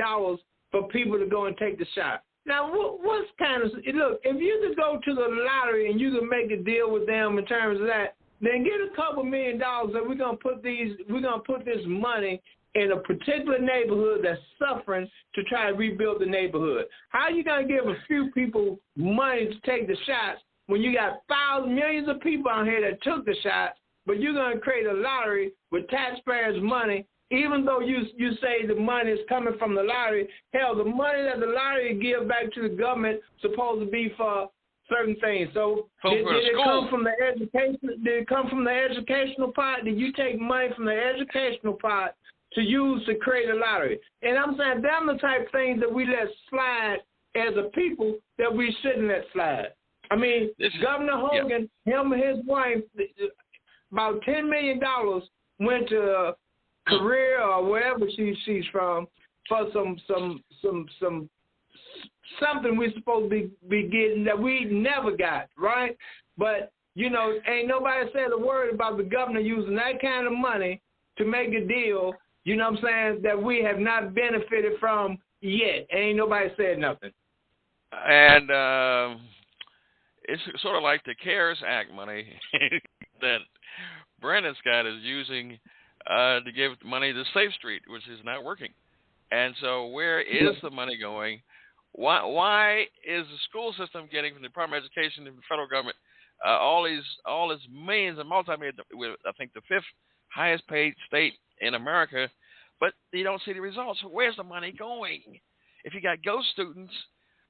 for people to go and take the shot. Now, what's kind of, look, if you could go to the lottery and you could make a deal with them in terms of that, then get a couple $1 million that we're going to put this money in a particular neighborhood that's suffering to try to rebuild the neighborhood. How are you going to give a few people money to take the shots when you got millions of people out here that took the shots, but you're going to create a lottery with taxpayers' money, even though you say the money is coming from the lottery? Hell, the money that the lottery give back to the government supposed to be for certain things. So did it come from the education? Did it come from the educational part? Did you take money from the educational part to use to create a lottery? And I'm saying them the type of things that we let slide as a people that we shouldn't let slide. I mean, Governor Hogan, him and his wife, about $10 million went to Korea or wherever she's from for something we're supposed to be getting that we never got, right? But, you know, ain't nobody said a word about the governor using that kind of money to make a deal, you know what I'm saying, that we have not benefited from yet. Ain't nobody said nothing. And it's sort of like the CARES Act money that Brandon Scott is using to give money to Safe Street, which is not working. And so where is the money going? Why is the school system getting from the Department of Education and the federal government all these millions and multi-millions, I think the 5th highest paid state in America, but you don't see the results? Where's the money going? If you got ghost students,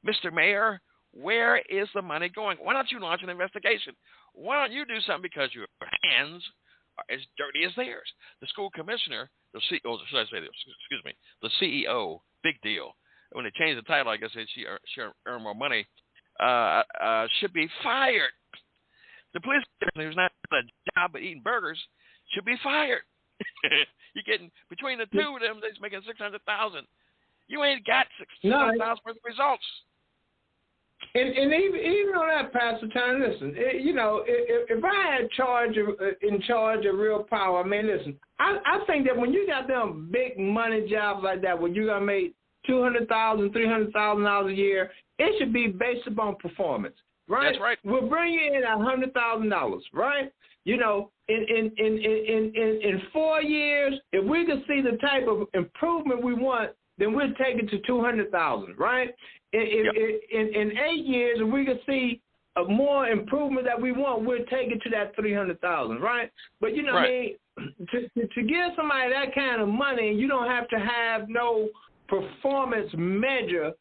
Mr. Mayor, where is the money going? Why don't you launch an investigation? Why don't you do something, because your hands are as dirty as theirs? The school commissioner, the CEO, big deal. When they changed the title, I guess she earn more money, should be fired. The police commissioner who's not doing a job but eating burgers should be fired. You're getting, between the two of them, they're making $600,000. You ain't got $600,000 worth of results. And even on that, Pastor Turner, listen, you know, if I had in charge of real power, I mean, listen, I think that when you got them big money jobs like that, when you're going to make $200,000, $300,000 a year, it should be based upon performance, right? That's right. We'll bring you in $100,000, right? You know, in 4 years, if we can see the type of improvement we want, then we'll take it to $200,000, right? In 8 years, if we can see a more improvement that we want, we'll take it to that $300,000, right? But you know, right. I mean, to give somebody that kind of money, you don't have to have no performance measure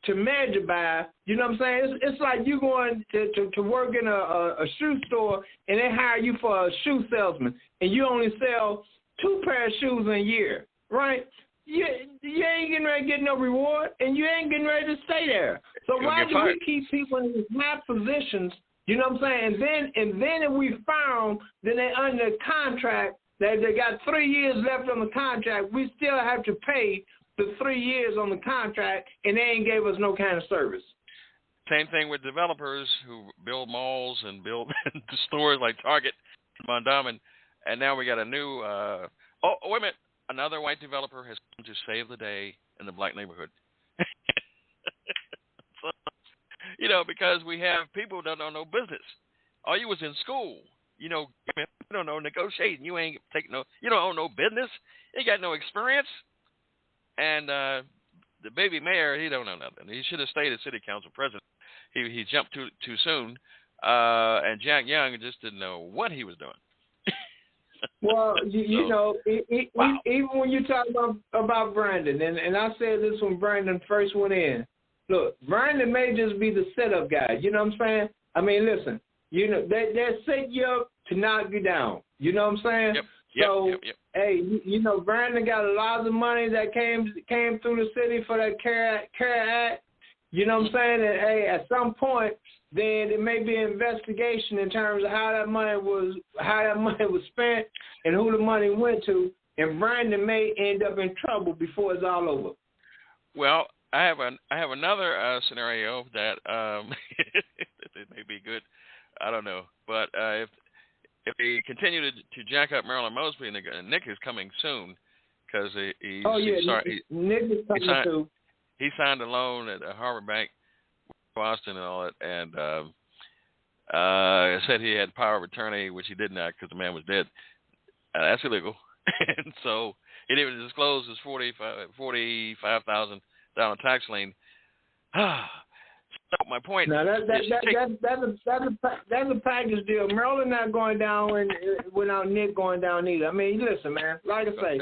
to measure by. You know what I'm saying? It's like you going to work in a shoe store and they hire you for a shoe salesman, and you only sell 2 pairs of shoes in a year, right? You ain't getting ready to get no reward, and you ain't getting ready to stay there. So why do we keep people in these high positions? You know what I'm saying? And then if we found that they're under contract, that they got 3 years left on the contract, we still have to pay the 3 years on the contract, and they ain't gave us no kind of service. Same thing with developers who build malls and build stores like Target, Mondawmin, and now we got a new. Wait a minute! Another white developer has come to save the day in the black neighborhood. So, because we have people that don't know business. Oh, you was in school. You don't know negotiating. You ain't taking you don't own no business. You got no experience. And the baby mayor, he don't know nothing. He should have stayed as city council president. He jumped too soon. And Jack Young just didn't know what he was doing. Well, even when you talk about Brandon, and I said this when Brandon first went in. Look, Brandon may just be the setup guy. You know what I'm saying? I mean, listen. They set you up to knock you down. You know what I'm saying? Yep. So, hey, Brandon got a lot of money that came through the city for that CARE Act. You know what I'm saying? And, hey, at some point, then it may be an investigation in terms of how that money was spent and who the money went to, and Brandon may end up in trouble before it's all over. Well, I have another scenario that it may be good. I don't know, but if we continue to jack up Marilyn Mosby, Nick is coming soon because Nick is coming too. He signed a loan at Harvard Bank, Boston, and all that, and said he had power of attorney, which he did not because the man was dead. That's illegal, and so he didn't even disclose his $45,000 tax lien. So my point. Now that's a package deal. Maryland not going down without Nick going down either. I mean, listen, man. Like I say,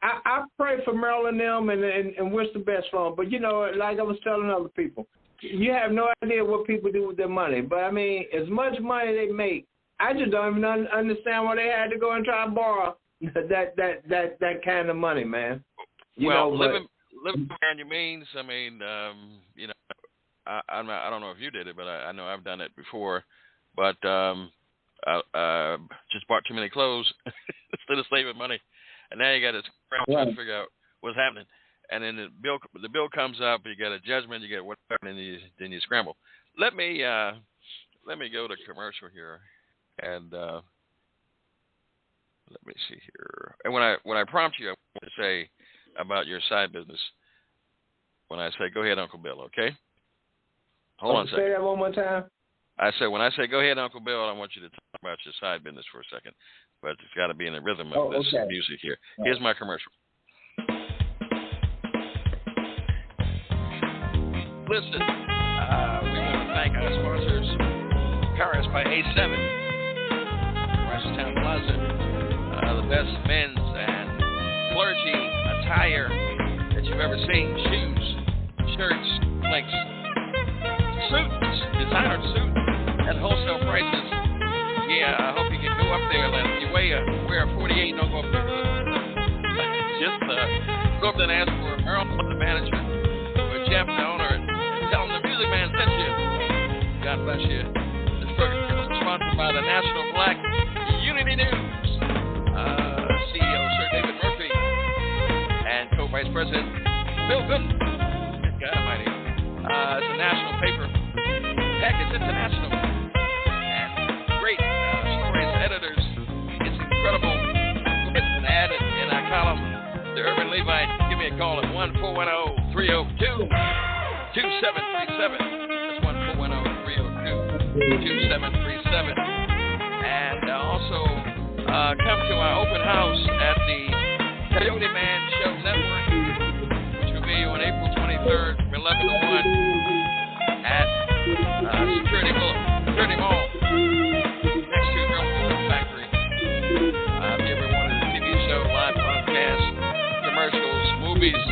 I pray for Maryland them and wish the best for them. But like I was telling other people, you have no idea what people do with their money. But I mean, as much money they make, I just don't even understand why they had to go and try to borrow that kind of money, man. Living on your means. I mean, I don't know if you did it, but I know I've done it before. But just bought too many clothes instead of saving money, and now you got to try to figure out what's happening. And then the bill comes up, you get a judgment, you get whatever, and then you scramble. Let me go to commercial here, and let me see here. And when I prompt you, I want to say about your side business. When I say, go ahead, Uncle Bill, okay? Hold on a second. Say that one more time. I said, when I say, go ahead, Uncle Bill, I want you to talk about your side business for a second. But it's got to be in the rhythm of this music here. Here's my commercial. Listen, we want to thank our sponsors, Paris by A7, Town Plaza, the best men's and clergy attire that you've ever seen, shoes, shirts, links, suits, designer suit at wholesale prices. Yeah, I hope you can go up there. If you wear a 48, don't go up there. Just go up there and ask for Merle, the manager, or Jeff, the owner, and tell them the Music Man sent you. God bless you. This program is sponsored by the National Black Unity News. CEO Sir David Murphy and co-vice president Bill Goodin. God almighty. It's a national paper. Heck, it's international. And great stories, editors. It's incredible. Get an ad in our column. The Urban Levite. Give me a call at 1-410-302-2737. That's 1-410-302-2737. And also come to our open house at the Coyote Man Show Network, which will be on April 23rd from 11 to 1 at Security Mall, next to Girl Factory. If you ever wanted a TV show, live podcast, commercials, movies,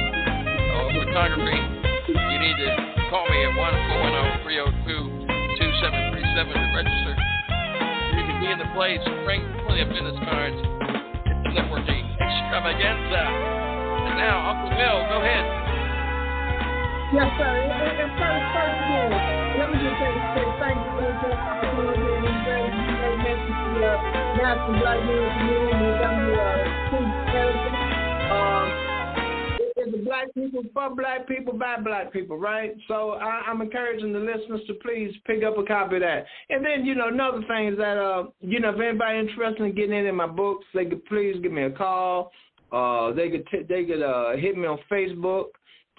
or photography, you need to call me at 1-410-302-2737 to register. You can be in the place, bring plenty of business cards. It's a networking extravaganza. And now, Uncle Bill, go ahead. Yes, sir. And first of all, let me just say thank you for the opportunity and very message to the National Black Unity Community and Chief President. It's a black people, for black people, by black people, right? So I'm encouraging the listeners to please pick up a copy of that. And then, another thing is that, if anybody interested in getting in my books, they could please give me a call. They could hit me on Facebook.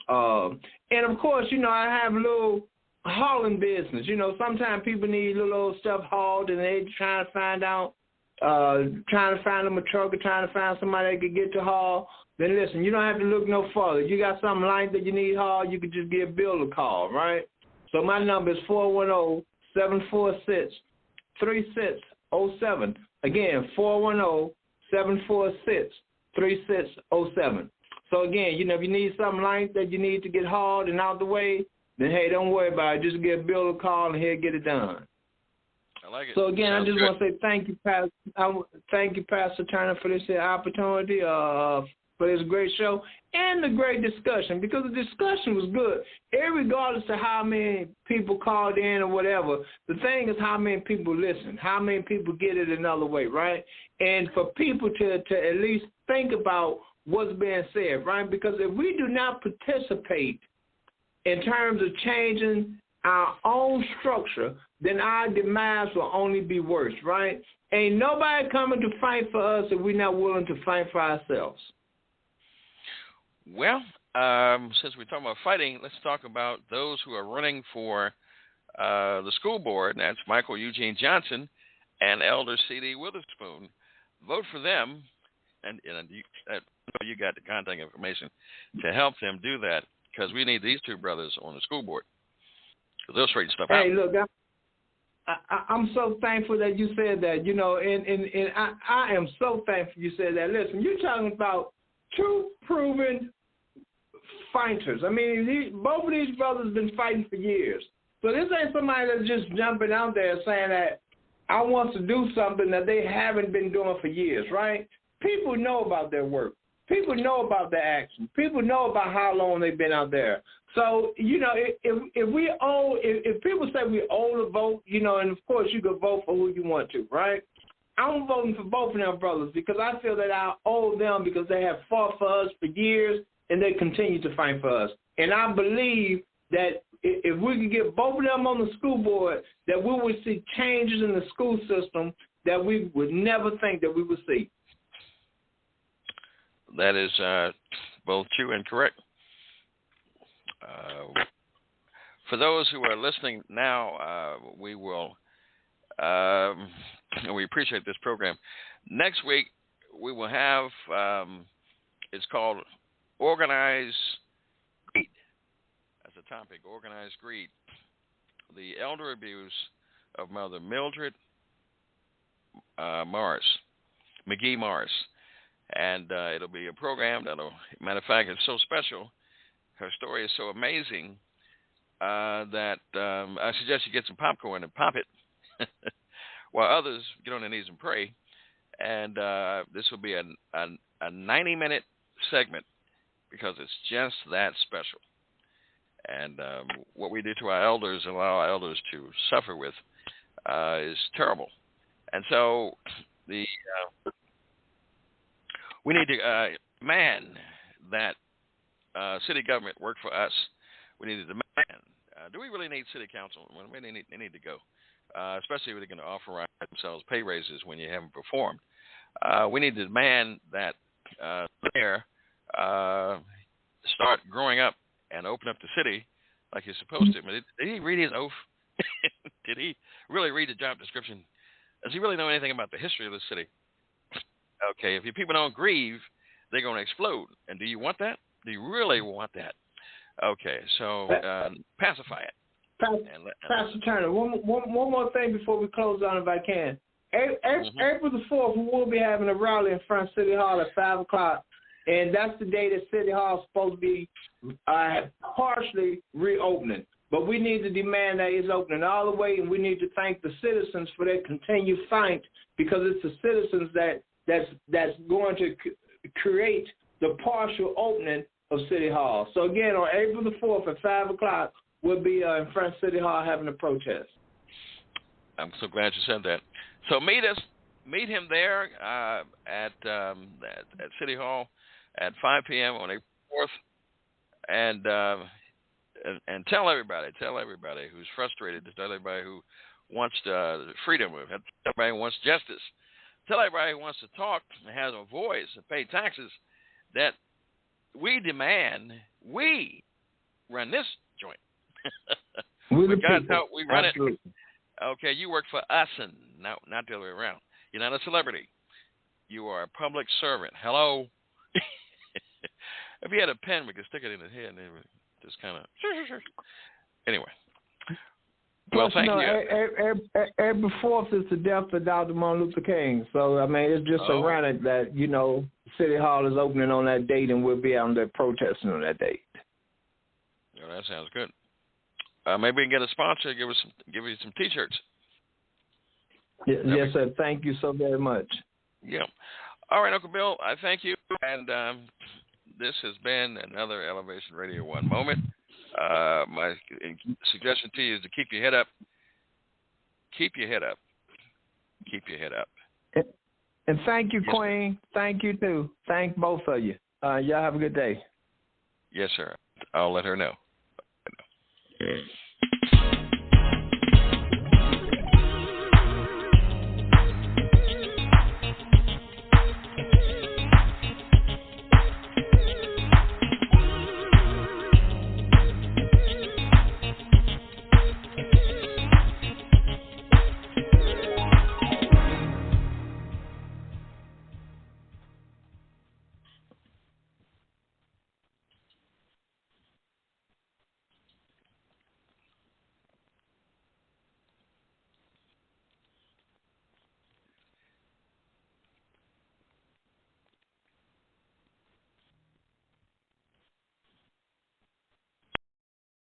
And, of course, I have a little hauling business. Sometimes people need little old stuff hauled, and they trying to find them a truck or trying to find somebody they could get to haul. Then listen, you don't have to look no further. You got something like that you need hauled, you could just give Bill a call, right? So my number is 410-746-3607. Again, 410-746-3607. So again, if you need something like that you need to get hauled and out the way, then hey, don't worry about it. Just give Bill a call and he'll get it done. I like it. So again, Sounds I just good. want to say thank you, Pastor. Thank you, Pastor Turner, for this opportunity, for this great show and the great discussion, because the discussion was good. Regardless of how many people called in or whatever, the thing is how many people listen, how many people get it another way, right? And for people to at least think about what's being said, right? Because if we do not participate in terms of changing our own structure, then our demise will only be worse, right? Ain't nobody coming to fight for us if we're not willing to fight for ourselves. Well, since we're talking about fighting, let's talk about those who are running for the school board. And that's Michael Eugene Johnson and Elder C.D. Witherspoon. Vote for them, and you got the contact information to help them do that, because we need these two brothers on the school board. They'll straighten stuff out. Hey, look, I'm so thankful that you said that, and I am so thankful you said that. Listen, you're talking about two proven fighters. I mean, both of these brothers have been fighting for years. So this ain't somebody that's just jumping out there saying that I want to do something that they haven't been doing for years, right? People know about their work. People know about their action. People know about how long they've been out there. So, if people say we owe the vote, and of course you can vote for who you want to, right? I'm voting for both of them brothers because I feel that I owe them because they have fought for us for years and they continue to fight for us. And I believe that if we could get both of them on the school board, that we would see changes in the school system that we would never think that we would see. That is both true and correct. For those who are listening now, we appreciate this program. Next week, we will have, it's called Organized Greed. That's a topic, Organized Greed. The elder abuse of Mother Mildred McGee Morris. And it'll be a program that'll, matter of fact, it's so special. Her story is so amazing that I suggest you get some popcorn and pop it while others get on their knees and pray. And this will be a 90-minute segment because it's just that special. And what we do to our elders and allow our elders to suffer with is terrible. And so we need to demand that city government work for us. We need to demand, do we really need city council? Well, they need to go, especially if they're going to authorize themselves pay raises when you haven't performed. We need to demand that mayor start growing up and open up the city like he's supposed to. Did he read his oath? Did he really read the job description? Does he really know anything about the history of the city? Okay, if your people don't grieve, they're going to explode. And do you want that? Do you really want that? Okay, so pacify it. Pastor Turner, one more thing before we close on, if I can. April the 4th, we will be having a rally in front of City Hall at 5 o'clock, and that's the day that City Hall is supposed to be partially reopening. But we need to demand that it's opening all the way, and we need to thank the citizens for their continued fight, because it's the citizens that's going to create the partial opening of City Hall. So again, on April the 4th at 5 o'clock, we'll be in front of City Hall having a protest. I'm so glad you said that. So meet him there at City Hall at 5 p.m. on April and tell everybody who's frustrated, tell everybody who wants freedom, tell everybody who wants justice, tell everybody who wants to talk and has a voice and pay taxes that we demand we run this joint. With God's help, we run Absolutely. It. Okay, you work for us and not the other way around. You're not a celebrity. You are a public servant. Hello. If you had a pen, we could stick it in his head and just kind of. Anyway. Well, thank you. Every 4th is the death of Dr. Martin Luther King. So, I mean, it's just ironic that, City Hall is opening on that date and we'll be out there protesting on that date. Well, that sounds good. Maybe we can get a sponsor, give you some T-shirts. Yes, sir. Thank you so very much. Yeah. All right, Uncle Bill, I thank you. And this has been another Elevation Radio 1 moment. My suggestion to you is to keep your head up. Keep your head up. Keep your head up. And thank you, Queen. Sir. Thank you, too. Thank both of you. Y'all have a good day. Yes, sir. I'll let her know.